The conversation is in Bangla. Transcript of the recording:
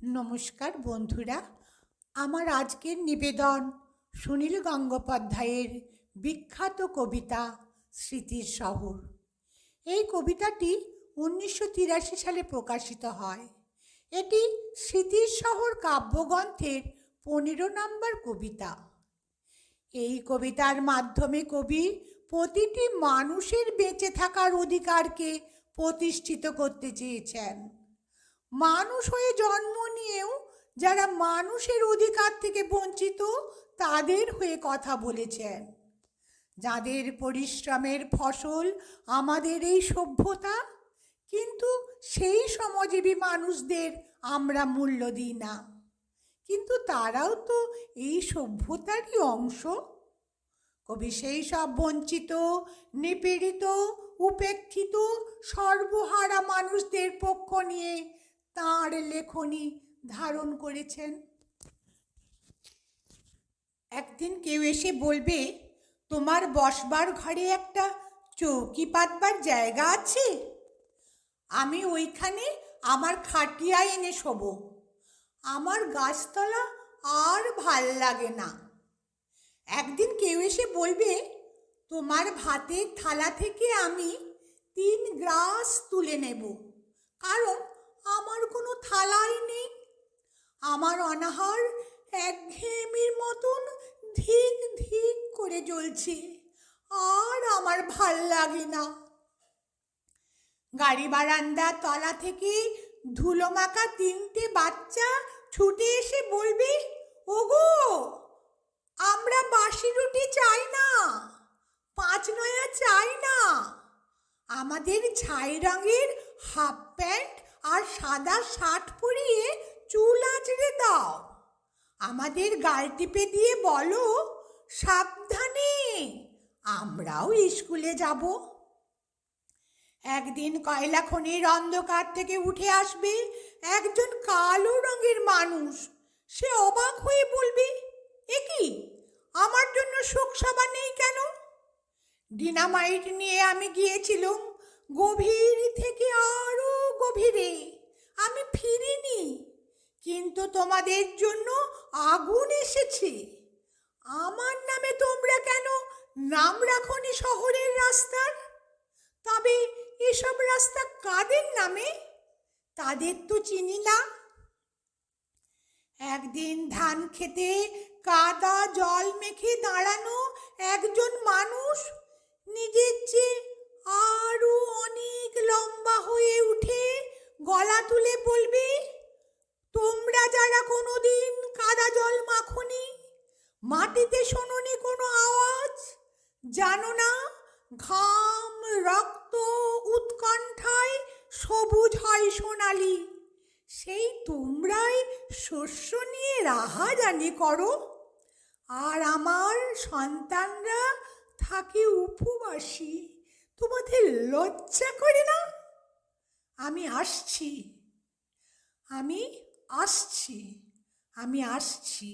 নমস্কার বন্ধুরা, আমার আজকের নিবেদন সুনীল গঙ্গোপাধ্যায়ের বিখ্যাত কবিতা স্মৃতির শহর। এই কবিতাটি 1983 সালে প্রকাশিত হয়। এটি স্মৃতির শহর কাব্যগ্রন্থের 15 নম্বর কবিতা। এই কবিতার মাধ্যমে কবি প্রতিটি মানুষের বেঁচে থাকার অধিকারকে প্রতিষ্ঠিত করতে চেয়েছেন। মানুষ হয়ে জন্ম নিয়েও যারা মানুষের অধিকার থেকে বঞ্চিত তাদের হয়ে কথা বলেছেন। যাদের পরিশ্রমের ফসল আমাদের এই সভ্যতা, কিন্তু সেই শ্রমজীবী মানুষদের আমরা মূল্য দিই না। কিন্তু তারাও তো এই সভ্যতারই অংশ। কবি সেই সব বঞ্চিত, নিপীড়িত, উপেক্ষিত, সর্বহারা মানুষদের পক্ষ নিয়ে তাঁর লেখনী ধারণ করেছেন। একদিন কেউ এসে বলবে, তোমার বসবার ঘরে একটা চৌকি পাতবার জায়গা আছে? আমি ওইখানে আমার খাটিয়া এনে শোবো। আমার গাছতলা আর ভাল লাগে না। একদিন কেউ এসে বলবে, তোমার ভাতের থালা থেকে আমি 3 গ্রাস তুলে নেব, কারণ আমার কোনো থালাই নেই। আমার অনাহার একঘেয়েমির মতন ধিক ধিক করে জ্বলছে, আর আমার ভাল লাগে না। গাড়ি বারান্দার তলা থেকে ধুলো মাখা 3টে বাচ্চা ছুটে এসে বলবে, ওগো, আমরা বাসি রুটি চাই না, 5 নয়া চাই না। আমাদের ছাই রঙের হাফ প্যান্ট আর সাদা শার্ট পরিয়ে চুল আঁচড়ে দাও। আমাদের গাল টিপে দিয়ে বলো, সাবধানে, আমরাও স্কুলে যাব। একদিন কয়লা খনির অন্ধকার থেকে উঠে আসবে একজন কালো রঙের মানুষ। সে অবাক হয়ে বলবে, এ কি, আমার জন্য শোকসভা নেই কেন? ডিনামাইট নিয়ে আমি গিয়েছিলাম গভীর থেকে আরো গভীরে, আমি ফিরিনি, কিন্তু তোমাদের জন্য আগুন এসেছে। আমার নামে তোমরা কেন নাম রাখনি শহরের রাস্তার? তবে এসব রাস্তা কাদের নামে? তাদের তো চিনি না। একদিন ধান খেতে কাদা জল মেখে দাঁড়ানো একজন মানুষ নিজের চেয়ে আরো অনেক লম্বা হয়ে উঠে গলা তুলে বলবে, তোমরা যারা কোনোদিন কাদা জল মাখনি, মাটিতে শোনোনি কোনো আওয়াজ, জানো না ঘাম, রক্ত, উৎকণ্ঠায় সবুজ হয় সোনালি, সেই তোমরাই শস্য নিয়ে রাহাজানি করো, আর আমার সন্তানরা থাকে উপবাসী। তোমাদের লজ্জা করে না? আমি আসছি, আমি আসছি, আমি আসছি।